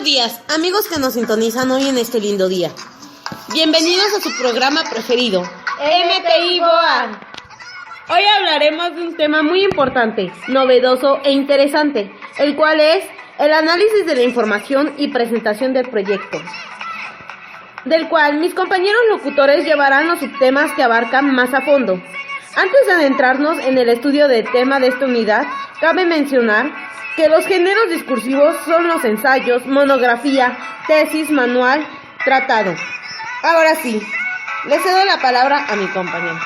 Buenos días, amigos que nos sintonizan hoy en este lindo día. Bienvenidos a su programa preferido, MTI Boa. Hoy hablaremos de un tema muy importante, novedoso e interesante, el cual es el análisis de la información y presentación del proyecto, del cual mis compañeros locutores llevarán los subtemas que abarcan más a fondo. Antes de adentrarnos en el estudio del tema de esta unidad, cabe mencionar que los géneros discursivos son los ensayos, monografía, tesis, manual, tratado. Ahora sí, le cedo la palabra a mi compañero.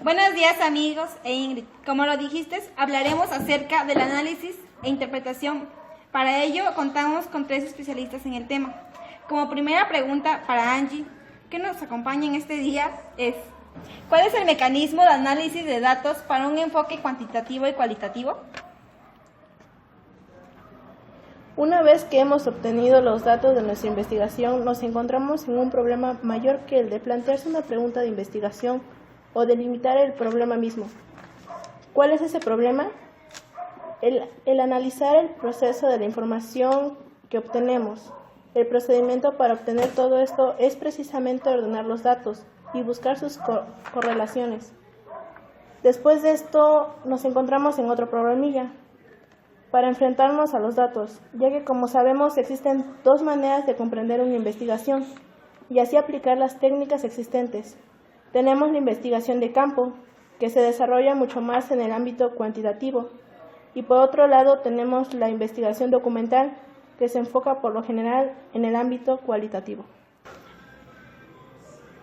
Buenos días, amigos e Ingrid. Como lo dijiste, hablaremos acerca del análisis e interpretación. Para ello contamos con 3 especialistas en el tema. Como primera pregunta para Angie, que nos acompaña en este día, es: ¿cuál es el mecanismo de análisis de datos para un enfoque cuantitativo y cualitativo? Una vez que hemos obtenido los datos de nuestra investigación, nos encontramos en un problema mayor que el de plantearse una pregunta de investigación o delimitar el problema mismo. ¿Cuál es ese problema? El analizar el proceso de la información que obtenemos. El procedimiento para obtener todo esto es precisamente ordenar los datos y buscar sus correlaciones. Después de esto, nos encontramos en otro problemilla para enfrentarnos a los datos, ya que, como sabemos, existen 2 maneras de comprender una investigación y así aplicar las técnicas existentes. Tenemos la investigación de campo, que se desarrolla mucho más en el ámbito cuantitativo, y por otro lado tenemos la investigación documental, que se enfoca por lo general en el ámbito cualitativo.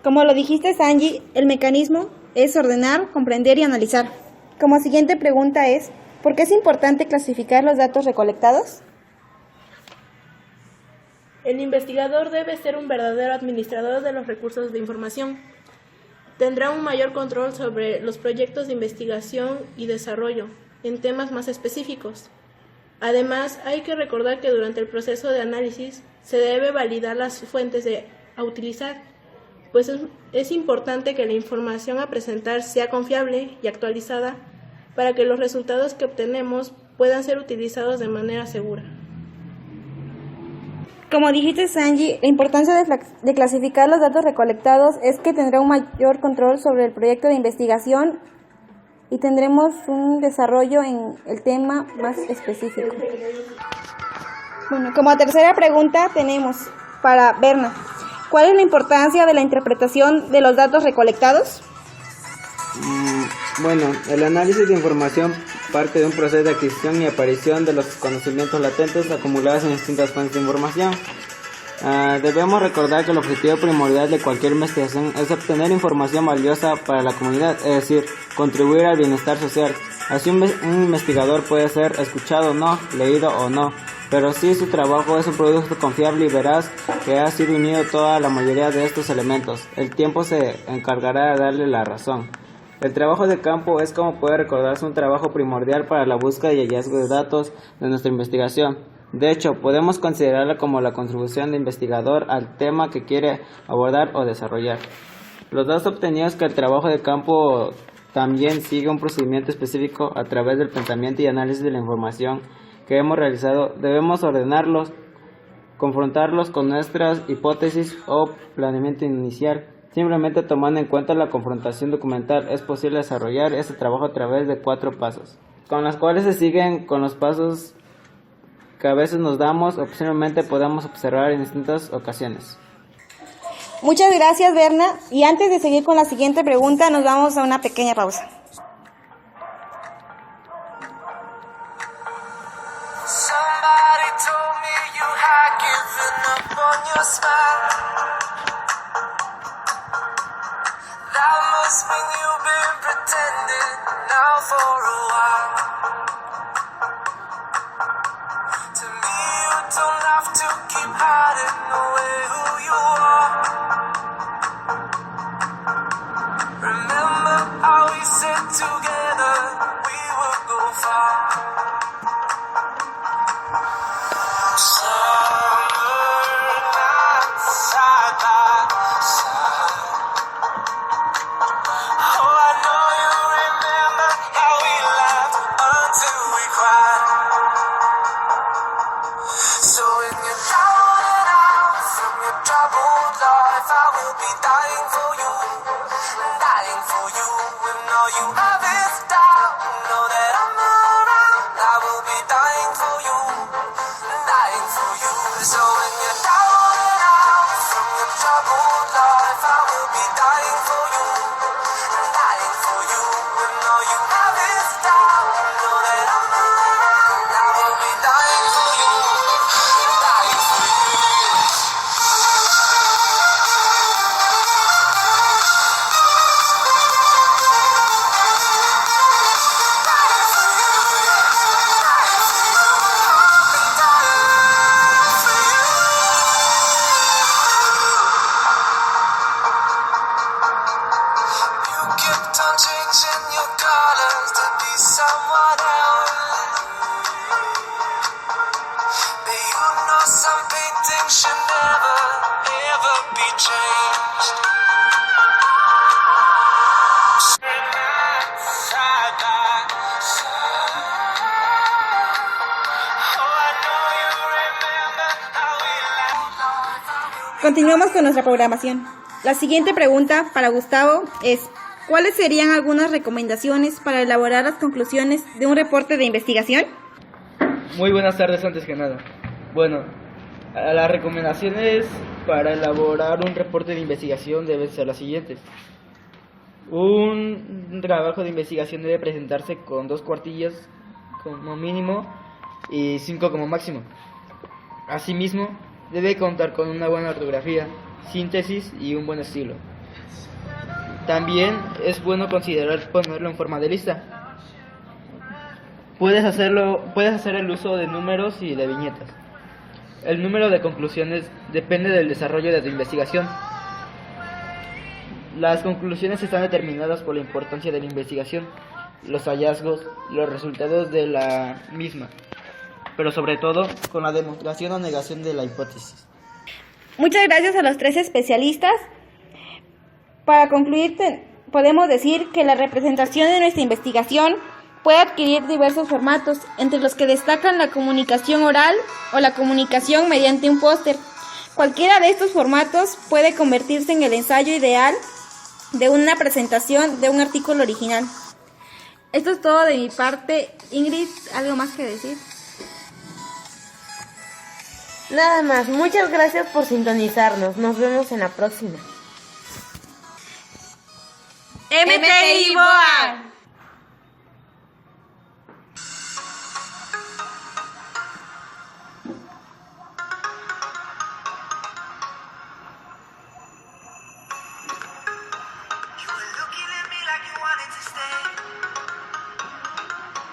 Como lo dijiste, Angie, el mecanismo es ordenar, comprender y analizar. Como siguiente pregunta es: ¿por qué es importante clasificar los datos recolectados? El investigador debe ser un verdadero administrador de los recursos de información. Tendrá un mayor control sobre los proyectos de investigación y desarrollo en temas más específicos. Además, hay que recordar que durante el proceso de análisis se debe validar las fuentes a utilizar, pues es importante que la información a presentar sea confiable y actualizada para que los resultados que obtenemos puedan ser utilizados de manera segura. Como dijiste, Angie, la importancia de clasificar los datos recolectados es que tendrá un mayor control sobre el proyecto de investigación y tendremos un desarrollo en el tema más específico. Bueno, como tercera pregunta tenemos para Berna: ¿cuál es la importancia de la interpretación de los datos recolectados? Bueno, el análisis de información parte de un proceso de adquisición y aparición de los conocimientos latentes acumulados en distintas fuentes de información. Debemos recordar que el objetivo primordial de cualquier investigación es obtener información valiosa para la comunidad, es decir, contribuir al bienestar social. Así un investigador puede ser escuchado o no, leído o no, pero si su trabajo es un producto confiable y veraz que ha sido unido toda la mayoría de estos elementos, el tiempo se encargará de darle la razón. El trabajo de campo es, como puede recordarse, un trabajo primordial para la búsqueda y hallazgo de datos de nuestra investigación. De hecho, podemos considerarla como la contribución del investigador al tema que quiere abordar o desarrollar. Los datos obtenidos que el trabajo de campo también sigue un procedimiento específico a través del pensamiento y análisis de la información que hemos realizado, debemos ordenarlos, confrontarlos con nuestras hipótesis o planeamiento inicial. Simplemente tomando en cuenta la confrontación documental, es posible desarrollar este trabajo a través de 4 pasos, con los cuales se siguen con los pasos que a veces nos damos o posiblemente podamos observar en distintas ocasiones. Muchas gracias, Berna. Y antes de seguir con la siguiente pregunta, nos vamos a una pequeña pausa. Somebody told me you had given up on your smile. That must mean you've been pretending now for a while. To me, you don't have to keep hiding away who you are. Remember how you said will be dying for you, dying for you. When all you have is doubt, know that I'm around. I will be dying for you, dying for you. So when you're down and out from your troubled life, I will be dying for you, dying for you. When all you have is doubt, know that I'm around. I will be dying for you, dying for you. You kept on changing your colors to be someone else. But you know some paintings should never, ever be changed. Side by side. Oh, I know you remember how we laughed. Continuamos con nuestra programación. La siguiente pregunta para Gustavo es: ¿cuáles serían algunas recomendaciones para elaborar las conclusiones de un reporte de investigación? Muy buenas tardes antes que nada. Bueno, las recomendaciones para elaborar un reporte de investigación deben ser las siguientes. Un trabajo de investigación debe presentarse con 2 cuartillas como mínimo y 5 como máximo. Asimismo, debe contar con una buena ortografía, síntesis y un buen estilo. También es bueno considerar ponerlo en forma de lista. Puedes hacer el uso de números y de viñetas. El número de conclusiones depende del desarrollo de tu investigación. Las conclusiones están determinadas por la importancia de la investigación, los hallazgos, los resultados de la misma, pero sobre todo con la demostración o negación de la hipótesis. Muchas gracias a los 3 especialistas. Para concluir, podemos decir que la representación de nuestra investigación puede adquirir diversos formatos, entre los que destacan la comunicación oral o la comunicación mediante un póster. Cualquiera de estos formatos puede convertirse en el ensayo ideal de una presentación de un artículo original. Esto es todo de mi parte. Ingrid, ¿algo más que decir? Nada más, muchas gracias por sintonizarnos. Nos vemos en la próxima. MTI BOA. You were looking at me like you wanted to stay.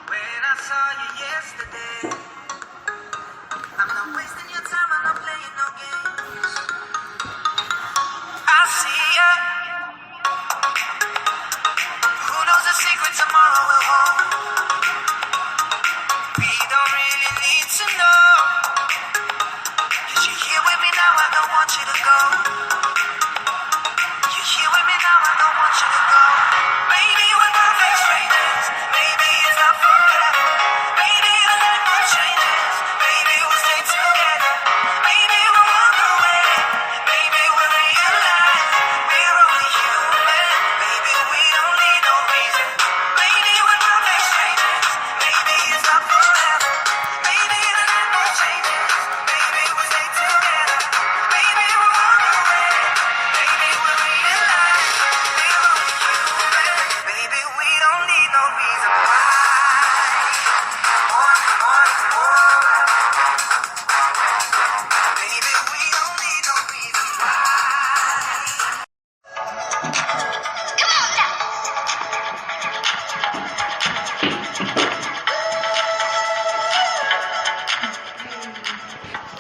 When I saw you yesterday, I'm not wasting your time, I'm not playing no games. I see ya. Who knows the secret tomorrow will hold? We don't really need to know. 'Cause you're here with me now, I don't want you to go. You're here with me now, I don't want you to go. Maybe we're perfect strangers. Maybe it's not forever. Maybe the light will changes. Maybe we'll stay together. Maybe we'll walk away. Maybe we'll realize we're only human. Maybe we don't need no reason. Maybe we're perfect strangers. Maybe it's not forever. Maybe the light will changes. Maybe we'll stay together. Maybe we'll walk away. Maybe we'll realize we're only human. Maybe we don't need no reason why. Maybe we don't need no reason why.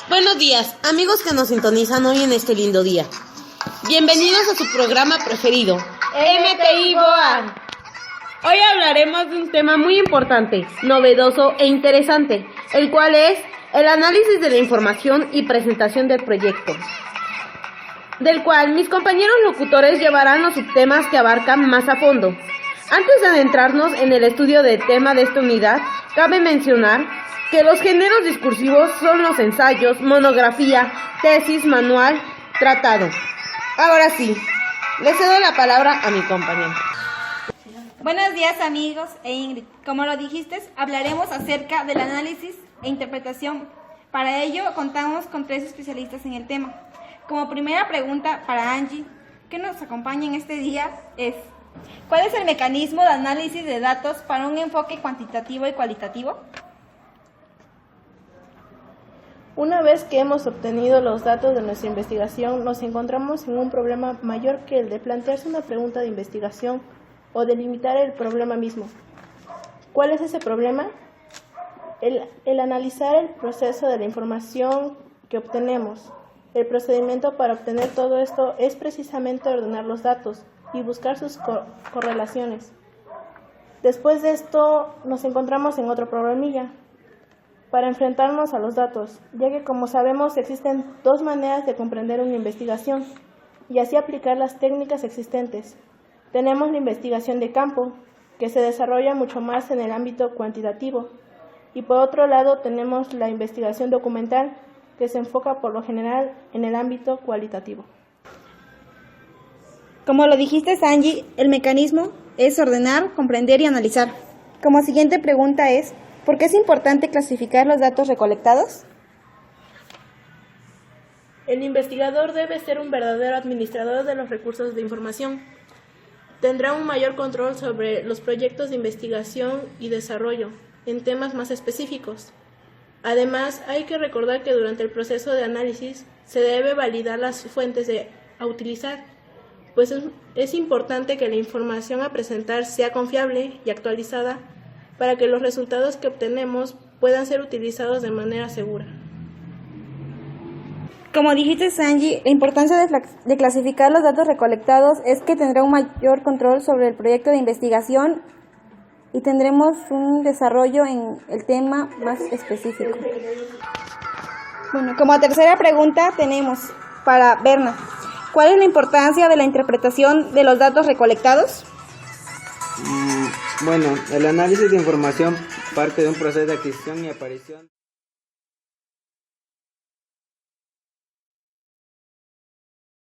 Buenos días, amigos que nos sintonizan hoy en este lindo día. Bienvenidos a su programa preferido, MTI BOA. Hoy hablaremos de un tema muy importante, novedoso e interesante, el cual es el análisis de la información y presentación del proyecto, del cual mis compañeros locutores llevarán los subtemas que abarcan más a fondo. Antes de adentrarnos en el estudio del tema de esta unidad, cabe mencionar que los géneros discursivos son los ensayos, monografía, tesis, manual, tratado. Ahora sí, le cedo la palabra a mi compañero. Buenos días amigos e Ingrid. Como lo dijiste, hablaremos acerca del análisis e interpretación. Para ello contamos con 3 especialistas en el tema. Como primera pregunta para Angie, que nos acompaña en este día, es ¿cuál es el mecanismo de análisis de datos para un enfoque cuantitativo y cualitativo? Una vez que hemos obtenido los datos de nuestra investigación, nos encontramos en un problema mayor que el de plantearse una pregunta de investigación o delimitar el problema mismo. ¿Cuál es ese problema? El analizar el proceso de la información que obtenemos. El procedimiento para obtener todo esto es precisamente ordenar los datos y buscar sus correlaciones. Después de esto nos encontramos en otro problemilla para enfrentarnos a los datos, ya que como sabemos existen 2 maneras de comprender una investigación y así aplicar las técnicas existentes. Tenemos la investigación de campo, que se desarrolla mucho más en el ámbito cuantitativo, y por otro lado tenemos la investigación documental, que se enfoca por lo general en el ámbito cualitativo. Como lo dijiste, Angie, el mecanismo es ordenar, comprender y analizar. Como siguiente pregunta es, ¿por qué es importante clasificar los datos recolectados? El investigador debe ser un verdadero administrador de los recursos de información. Tendrá un mayor control sobre los proyectos de investigación y desarrollo en temas más específicos. Además, hay que recordar que durante el proceso de análisis se debe validar las fuentes a utilizar, pues es importante que la información a presentar sea confiable y actualizada para que los resultados que obtenemos puedan ser utilizados de manera segura. Como dijiste, Angie, la importancia de clasificar los datos recolectados es que tendrá un mayor control sobre el proyecto de investigación y tendremos un desarrollo en el tema más específico. Bueno, como tercera pregunta tenemos para Berna, ¿cuál es la importancia de la interpretación de los datos recolectados? Bueno, el análisis de información parte de un proceso de adquisición y aparición